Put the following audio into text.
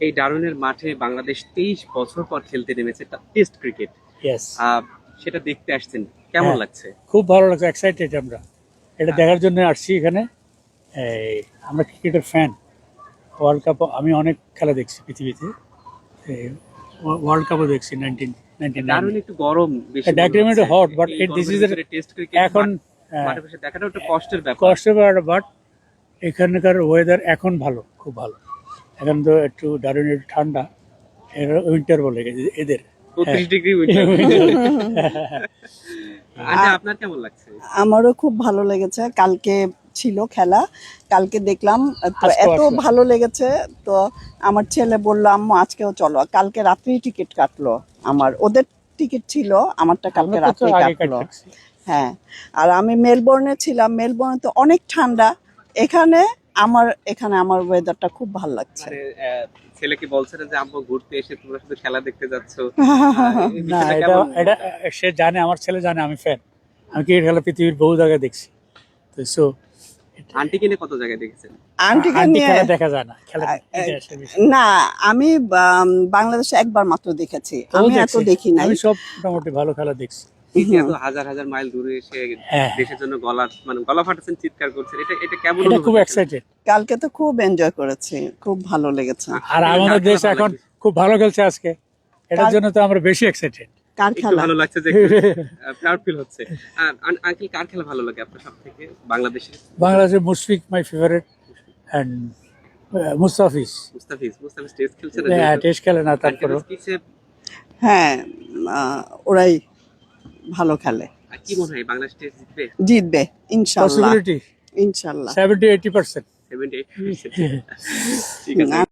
এই ডারউইনের মাঠে বাংলাদেশ 23 বছর পর খেলতে নেমেছে টেস্ট ক্রিকেট। ইয়েস, সেটা দেখতে আসছেন, কেমন হ্যাঁ। লাগছে? খুব ভালো লাগছে, এক্সাইটেড আমরা এটা দেখার জন্য আসছি এখানে। এই, আমরা ক্রিকেটের ফ্যান। ওয়ার্ল্ড কাপ আমি অনেক খেলা দেখছি পৃথিবীতে। ওয়ার্ল্ড কাপও দেখছি 1999। ডারউইন একটু গরম বেশি মনে ডাকরিমেন্ট হচ্ছে। হট, বাট এই দিস গরমের ইজ ভিতরে টেস্ট ক্রিকেট এখন মাঠে বসে দেখাটা একটু কষ্টের ব্যাপার। কষ্ট, বাট এখানকার ওয়েদার এখন ভালো, খুব ভালো। এখন তো একটু দারুণ একটু ঠান্ডা, উইন্টার বলে এদের। 35 ডিগ্রি আচ্ছা, আপনার কেমন লাগছে? আমারও খুব ভালো লেগেছে। কালকে ছিল খেলা, কালকে দেখলাম তো আজকেও এত আসলো। ভালো লেগেছে। তো আমার ছেলে বললো আম্মু আজকেও চলো, কালকে রাত্রেই টিকিট কাটলো। আমার ওদের টিকিট ছিল, আমারটা কালকে আমরা তো রাত্রেই আগে কাটলো। কাটছি। হ্যাঁ, আর আমি মেলবোর্নে ছিলাম। মেলবোর্নে তো অনেক ঠান্ডা। এখানে আমার ওয়েদারটা খুব ভালো লাগছে। মানে ছেলে কি বলছে না যে আম্মু ঘুরতে এসে তোমরা শুধু খেলা দেখতে যাচ্ছ? এই না, বিষয়টা এটা কেমন? এটা সে জানে, আমার ছেলে জানে আমি ফ্যান। আমি ক্রিকেট খেলা পৃথিবীর বহু জায়গায় দেখছি। তো সো আন্টি কিনে কত জায়গায় দেখেছেন? আন্টিকে আন্টি নিয়ে খেলা দেখা যায় না, খেলা এটা আসলে বিষয়। না, আমি বাংলাদেশে একবার মাত্র দেখেছি। তো আমি এত দেখছি, দেখি নাই। আমি সব মোটামুটি ভালো খেলা দেখছি। এই যে এত হাজার হাজার মাইল দূরে এসে হ্যাঁ। দেশের জন্য গলা ফাটাচ্ছেন, চিৎকার করছেন, এটা এটা কেমন এটা খুব অনুভূতি? এক্সাইটেড। কালকে তো খুব এনজয় করেছি, খুব ভালো লেগেছে। আর আমাদের দেশ কার খেলা এখন ভালো লাগছে? খুব ভালো খেলছে আজকে, এটার জন্য তো আমরা বেশি এক্সাইটেড। কার একটু খেলা? ভালো লাগছে যে প্রাউড ফিল হচ্ছে। আঙ্কেল, কার খেলা ভালো লাগে আপনার সবথেকে বাংলাদেশের? বাংলাদেশের Mushfiq my favourite, and Mustafiz. Mustafiz test খেলছে না? টেস্ট খেলে না, তারপরও হ্যাঁ, ওরাই ভালো খেলে। আর কি মনে হয় বাংলাদেশ টেস্ট জিতবে? জিতবে ইনশাল্লাহ, পসিবিলিটি ইনশাল্লাহ। 70-80%। 78%। ঠিক আছে।